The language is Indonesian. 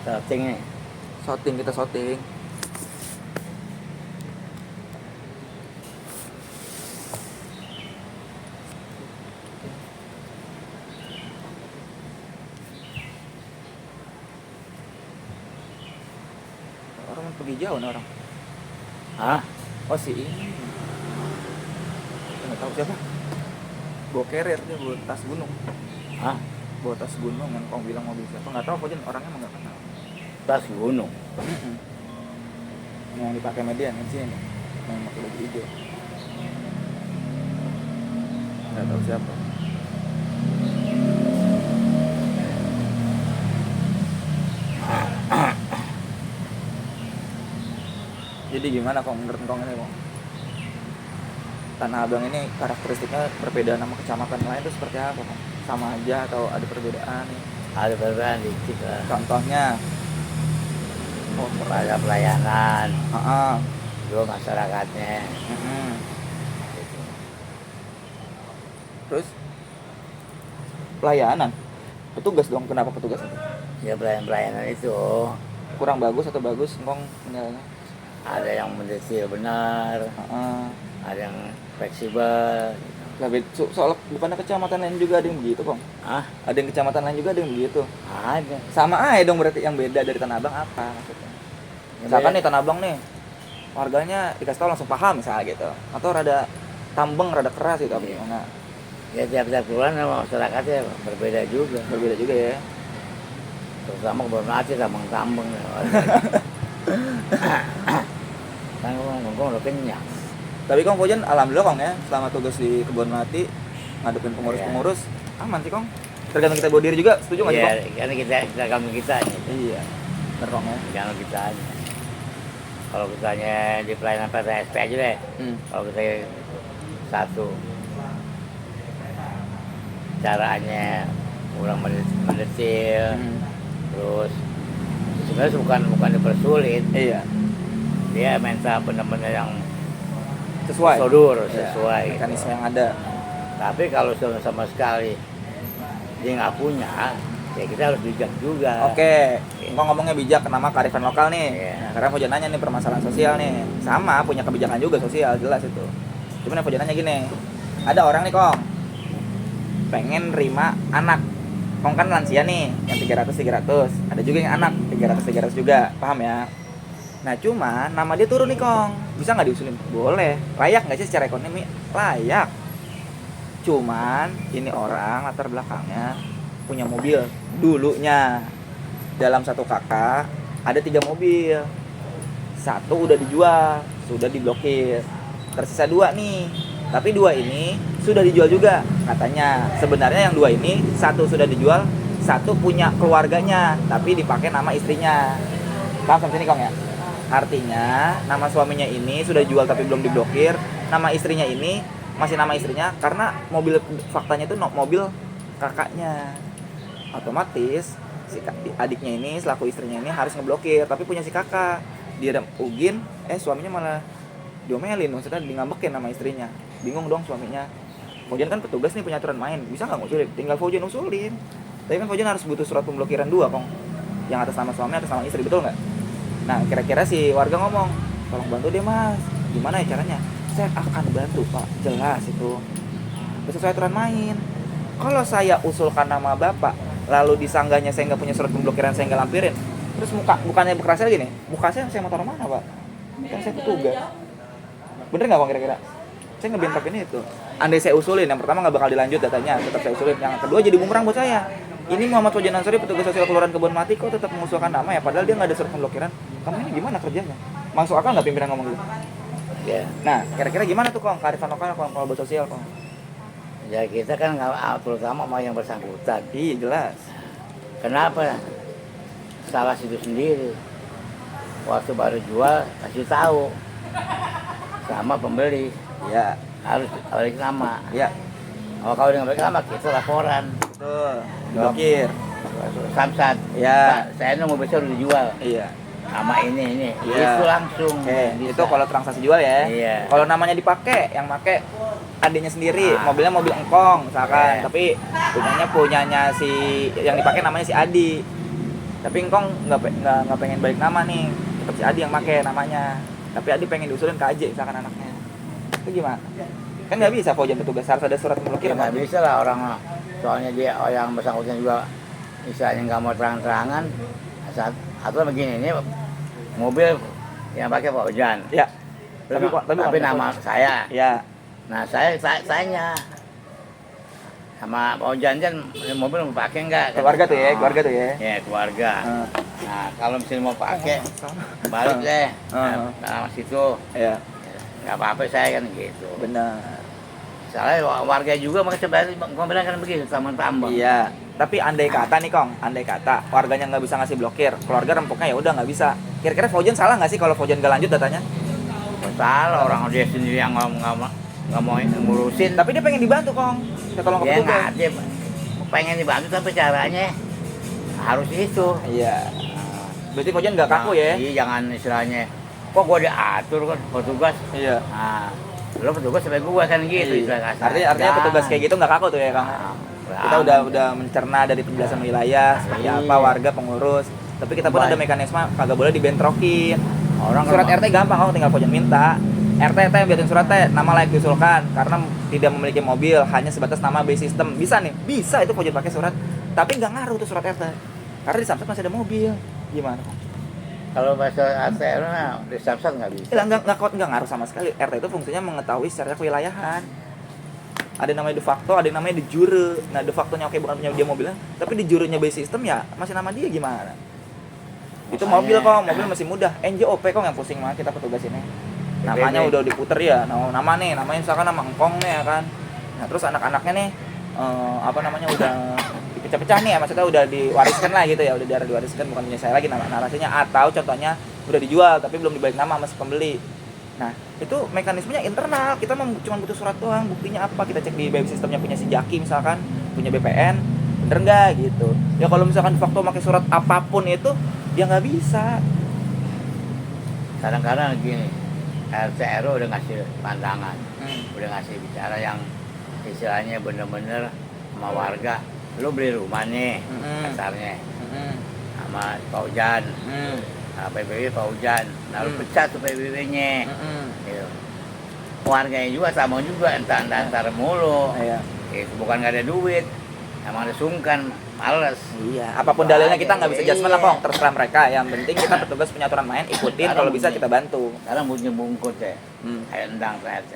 Shooting nih. Kita shooting. Orang pergi jauh nih orang. Hah? Oh si ini. Nggak tahu siapa. Bawa carrier dia, bawa tas gunung. Hah? Bawa tas gunung yang kau bilang mobil siapa? Nggak tahu, Fojen orangnya emang nggak kenal. Tas gunung. Yang dipakai median kan sini nih, yang pakai baju hijau. Nggak tahu siapa. Jadi gimana kok menurut kong ini kong? Tanah Abang ini karakteristiknya berbeda sama kecamatan lain itu seperti apa kong? Sama aja atau ada perbedaan? Ada perbedaan dikit lah. Contohnya? Ada pelayanan. Heeh. Juga masyarakatnya. Gitu. Terus pelayanan? Petugas dong, kenapa petugas itu? Ya pelayanan itu Kurang bagus atau bagus kong menilainya? ada yang mendetil benar, ada yang fleksibel. Soal bukannya kecamatan lain juga ada yang begitu kong? Ah, Ada yang kecamatan lain juga ada yang begitu? ada. Sama aja dong, berarti yang beda dari Tanah Abang apa maksudnya? Misalkan nih Tanah Abang nih warganya dikasih tahu langsung paham misalnya gitu, atau rada tambeng, rada keras gitu, apa gimana? Ya tiap-tiap bulan sama masyarakatnya berbeda juga. Berbeda juga ya. Terutama kebun mati tambeng-tambeng. Kan ngomong udah kenyang. Tapi Kong Fojen alhamdulillah Kong ya, selama tugas di Kebun Melati ngadepin pengurus-pengurus aman sih Kong. Tergantung kita bawa diri juga, setuju nggak sih Kong? Iya, karena kita kamu kita. Iya, bener Kong ya. Jangan kita aja. Kalau kitanya di pelayanan PTSP aja deh. Kalau kita satu caranya kurang mendetil, terus sebenarnya bukan dipersulit. Iya. Dia minta benar-benar yang Sesuai. Sesuai. Mekanisme yang ada. Tapi kalau sama sekali dia nggak punya, ya kita harus bijak juga. Oke, Kong ngomongnya bijak, nama kearifan lokal nih. Iya. Nah, karena Fojen nanya nih permasalahan sosial nih, sama punya kebijakan juga sosial jelas itu. Cuman yang Fojen nanya gini, ada orang nih Kong pengen nerima anak. Kong kan lansia nih, yang 300. Ada juga yang anak 300 juga, paham ya? Nah cuma nama dia turun nih Kong, bisa nggak diusulin? Boleh. Layak nggak sih secara ekonomi? Layak. Cuman ini orang latar belakangnya punya mobil dulunya. Dalam satu kakak ada 3 mobil. 1 udah dijual, sudah diblokir. Tersisa 2 nih. Tapi 2 ini sudah dijual juga katanya. Sebenarnya yang 2 ini 1 sudah dijual, 1 punya keluarganya tapi dipakai nama istrinya. Paham sampai sini Kong ya? Artinya nama suaminya ini sudah dijual tapi belum diblokir, nama istrinya ini masih nama istrinya karena mobil faktanya itu mobil kakaknya. Otomatis si adiknya ini selaku istrinya ini harus ngeblokir, tapi punya si kakak. Dia ugin, suaminya malah diomelin, maksudnya ngambekin nama istrinya. Bingung dong suaminya. Fojen kan petugas nih punya aturan main, bisa nggak ngusulin? Tinggal Fojen usulin. Tapi kan Fojen harus butuh surat pemblokiran 2 Kong, yang atas nama suami, atas nama istri, betul nggak? Nah kira-kira si warga ngomong, tolong bantu dia mas, gimana ya caranya? Saya akan bantu pak, jelas itu sesuai aturan main. Kalau saya usulkan nama bapak, lalu disanggahnya saya nggak punya surat pemblokiran, saya nggak lampirin, terus bukannya berkerasa lagi nih, muka saya mau taruh mana pak? Kan saya petugas. Bener nggak Kong kira-kira? Saya ngebentak ini itu. Andai saya usulin, yang pertama nggak bakal dilanjut datanya, tetap saya usulin. Yang kedua jadi bumerang buat saya. Ini Muhammad Fojen Ansori, petugas sosial Kelurahan Kebun Melati, kok tetap mengusulkan nama ya, padahal dia nggak ada surat pemblokiran. Kamu ini gimana kerjanya? Masuk akal nggak pimpinan ngomong gitu? Ya. Nah, kira-kira gimana tuh Kong, kearifan lokal kalau buat sosial Kong? Ya kita kan nggak, terutama sama yang bersangkutan. Iya jelas. Kenapa? Salah situ sendiri. Waktu baru jual kasih tahu sama pembeli. Ya. Harus balik nama. Ya. Kalau dia nggak balik nama kita laporan. Tuh. Blokir. Samsat. Ya. Pak, saya mau besok udah dijual. Iya. Nama ini. Iya. Itu langsung. Itu kalau transaksi jual ya. Iya. Kalau namanya dipakai, yang pakai adiknya sendiri, mobilnya mobil engkong misalkan, tapi punyanya si yang dipakai namanya si Adi. Tapi engkong nggak pengen balik nama nih, tetap si Adi yang pakai namanya. Tapi Adi pengen diusulin ke AJ misalkan anaknya. Itu gimana? Kan nggak bisa Fauzan petugas, harus ada surat memblokir. Ya, nggak bisa lah orang, soalnya dia yang bersangkutan juga misalnya nggak mau terang-terangan. Atau begini, ini mobil yang pakai Fauzan. Ya. Tapi nama saya. Ya. Nah sayanya sama Fauzan kan mobil mau pakai nggak? Keluarga tuh ya, keluarga tuh ya. Ya keluarga. Nah kalau misalnya mau pakai balik deh. Nah situ. Ya. Nggak apa-apa saya kan gitu. Benar. Soalnya warga juga makanya sebenarnya bilang kan begitu tambang. Iya. Tapi andai kata nih Kong, andai kata warganya nggak bisa ngasih blokir, keluarga rempuknya ya udah nggak bisa. Kira-kira Fauzan salah nggak sih kalau Fauzan nggak lanjut datanya? Salah, orang dia sendiri yang nggak mau ngurusin. Tapi dia pengen dibantu Kong. Dia tolong ke Dia petugas. nggak, dia pengen dibantu tapi caranya harus itu. Iya. Berarti Fauzan nggak kaku ya? Iya, jangan istilahnya kok gua diatur kan petugas. Iya. Nah, lo petugas sampai gua kan gitu istilah kasar. Artinya petugas kayak gitu nggak kaku tuh ya Kang? Kita udah mencerna dari penjelasan wilayah seperti apa warga pengurus. Tapi kita pun ada mekanisme kagak boleh dibentrokin. Orang surat RT gampang Kong, tinggal Fauzan minta. RT yang biatin surat T, nama layak diusulkan karena tidak memiliki mobil, hanya sebatas nama B system. Bisa nih, bisa itu Fauzan pakai surat. Tapi nggak ngaruh tuh surat RT. Karena di Samsat masih ada mobil. Gimana? Kalau bahasa RT di Samsat nggak bisa. Nggak ngaruh sama sekali. RT itu fungsinya mengetahui secara kewilayahan. Ada yang namanya de facto, ada yang namanya de jure. Nah, de factonya oke bukan punya dia mobilnya, tapi de jurenya by system ya masih nama dia gimana? Itu mobil kok, mobil masih mudah. NJOP kok yang pusing mah kita petugas ini. Namanya udah diputer ya. Nah, namanya misalkan nama Engkong nih ya kan. Nah, terus anak-anaknya nih udah dipecah-pecah nih ya, maksudnya udah diwariskan lah gitu ya, udah diwariskan bukan punya saya lagi narasinya, atau contohnya udah dijual tapi belum dibalik nama sama si pembeli. Nah, itu mekanismenya internal, kita cuma butuh surat doang, buktinya apa, kita cek di BB sistemnya punya si Jaki misalkan, punya BPN, bener nggak gitu. Ya kalau misalkan de facto pakai surat apapun itu, dia nggak bisa. Kadang-kadang gini, RT RW udah ngasih pandangan, udah ngasih bicara yang istilahnya bener-bener sama warga. Lu beli rumah nih, kasarnya, sama Fauzan. PBB Fauzan, lalu pecat tuh PBB-nya. Gitu. Warganya juga sama juga, entar mulu. Iya. Itu bukan nggak ada duit, emang ada sungkan, males. Iya, apapun dalilnya kita nggak bisa judgement lah Kong, terserah mereka. Yang penting kita petugas punya aturan main, ikutin, kalau bisa kita bantu. Sekarang bunyi bungkut ya, kayak endang PRT.